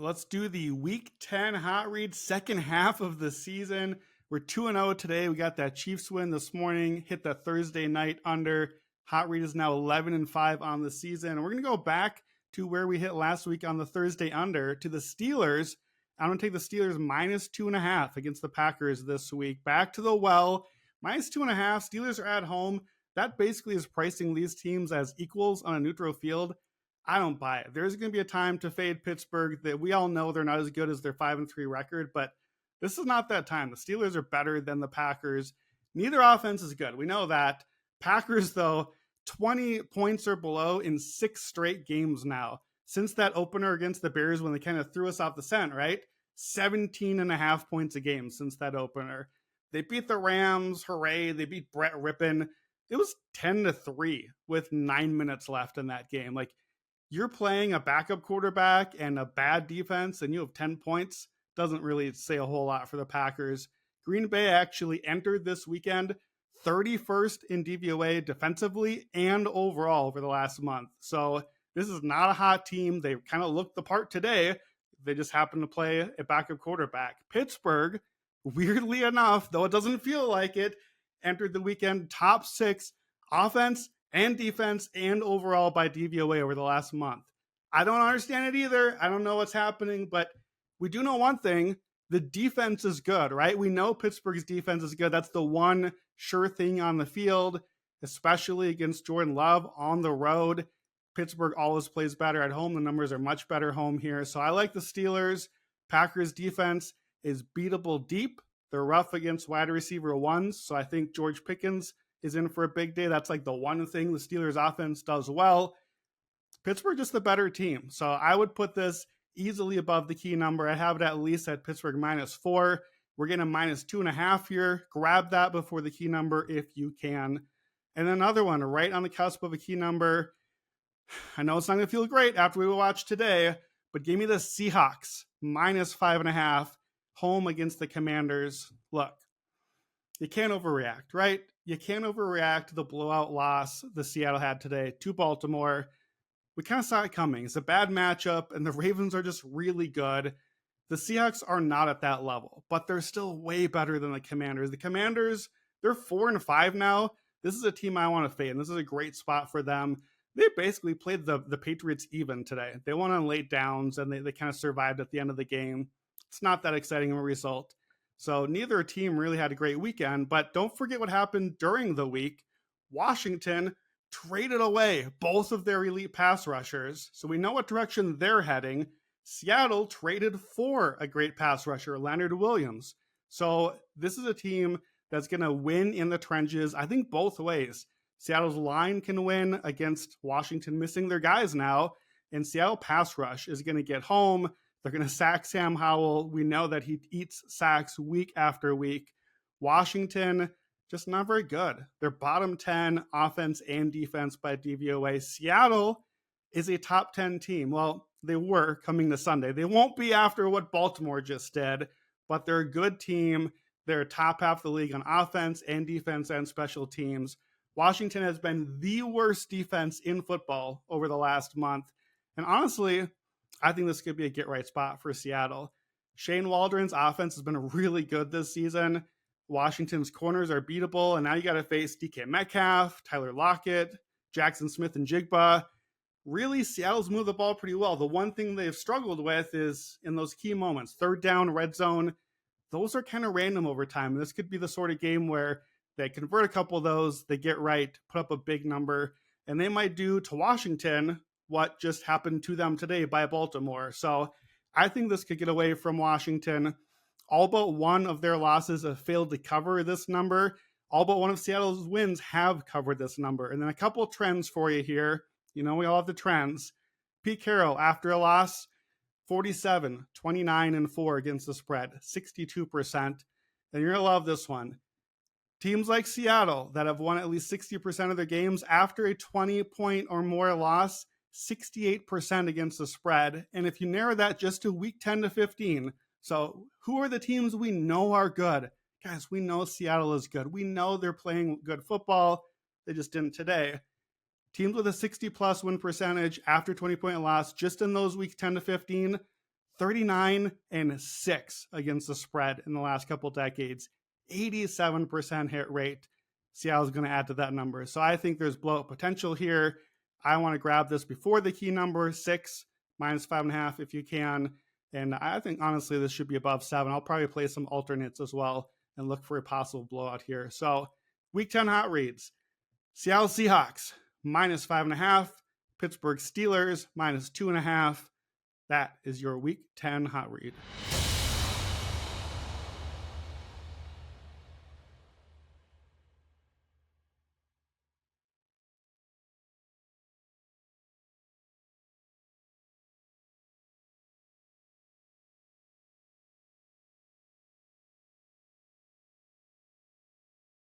let's do the Week 10 hot read, second half of the season. We're 2-0 today. We got that Chiefs win this morning, hit the Thursday night under. Hot read is now 11-5 on the season. And we're going to go back to where we hit last week on the Thursday under to the Steelers. I'm going to take the Steelers minus 2.5 against the Packers this week. Back to the well, minus 2.5. Steelers are at home. That basically is pricing these teams as equals on a neutral field. I don't buy it. There's going to be a time to fade Pittsburgh that we all know they're not as good as their 5-3 record, but this is not that time. The Steelers are better than the Packers. Neither offense is good. We know that. Packers, though, 20 points or below in 6 straight games now. Since that opener against the Bears when they kind of threw us off the scent, right? 17.5 points a game since that opener. They beat the Rams. Hooray. They beat Brett Rippon. It was 10-3 with 9 minutes left in that game. Like, you're playing a backup quarterback and a bad defense and you have 10 points, doesn't really say a whole lot for the Packers. Green Bay actually entered this weekend 31st in DVOA defensively and overall over the last month. So this is not a hot team. They kind of looked the part today. They just happen to play a backup quarterback. Pittsburgh, weirdly enough, though it doesn't feel like it, entered the weekend top 6 offense and defense and overall by DVOA over the last month. I don't understand it either. I don't know what's happening, but we do know one thing. The defense is good, right? We know Pittsburgh's defense is good. That's the one sure thing on the field, especially against Jordan Love on the road. Pittsburgh always plays better at home. The numbers are much better home here. So I like the Steelers. Packers defense is beatable deep. They're rough against wide receiver ones. So I think George Pickens is in for a big day. That's like the one thing the Steelers offense does well. Pittsburgh just the better team. So I would put this easily above the key number. I have it at least at Pittsburgh -4. We're getting a -2.5 here. Grab that before the key number if you can. And another one right on the cusp of a key number. I know it's not going to feel great after we watch today, but give me the Seahawks -5.5 home against the Commanders. Look, you can't overreact, right? You can't overreact to the blowout loss the Seattle had today to Baltimore. We kind of saw it coming. It's a bad matchup, and the Ravens are just really good. The Seahawks are not at that level, but they're still way better than the Commanders. The Commanders, they're 4-5 now. This is a team I want to fade, and this is a great spot for them. They basically played the Patriots even today. They won on late downs, and they kind of survived at the end of the game. It's not that exciting of a result. So neither team really had a great weekend, but don't forget what happened during the week. Washington traded away both of their elite pass rushers, so we know what direction they're heading. Seattle traded for a great pass rusher, Leonard Williams. So this is a team that's going to win in the trenches, I think both ways. Seattle's line can win against Washington missing their guys now, and Seattle pass rush is going to get home. They're going to sack Sam Howell. We know that he eats sacks week after week. Washington, just not very good. They're bottom 10 offense and defense by DVOA. Seattle is a top 10 team. Well, they were coming to Sunday. They won't be after what Baltimore just did, but they're a good team. They're top half of the league on offense and defense and special teams. Washington has been the worst defense in football over the last month. And honestly, I think this could be a get-right spot for Seattle. Shane Waldron's offense has been really good this season. Washington's corners are beatable, and now you got to face DK Metcalf, Tyler Lockett, Jackson Smith, and Jigba. Really, Seattle's moved the ball pretty well. The one thing they've struggled with is in those key moments, third down, red zone. Those are kind of random over time. This could be the sort of game where they convert a couple of those, they get right, put up a big number, and they might do to Washington what just happened to them today by Baltimore. So I think this could get away from Washington. All but one of their losses have failed to cover this number. All but one of Seattle's wins have covered this number. And then a couple trends for you here. You know, we all have the trends. Pete Carroll, after a loss, 47, 29, and 4 against the spread, 62%. And you're going to love this one. Teams like Seattle that have won at least 60% of their games after a 20-point or more loss, 68% against the spread. And if you narrow that just to week 10 to 15, so who are the teams we know are good? Guys, we know Seattle is good. We know they're playing good football. They just didn't today. Teams with a 60-plus win percentage after 20-point loss, just in those weeks 10 to 15, 39-6 against the spread in the last couple decades, 87% hit rate. Seattle's going to add to that number. So I think there's blowout potential here. I want to grab this before the key number, 6 minus 5.5 if you can. And I think, honestly, this should be above 7. I'll probably play some alternates as well and look for a possible blowout here. So Week 10 hot reads. Seattle Seahawks, minus 5.5. Pittsburgh Steelers, minus 2.5. That is your Week 10 hot read.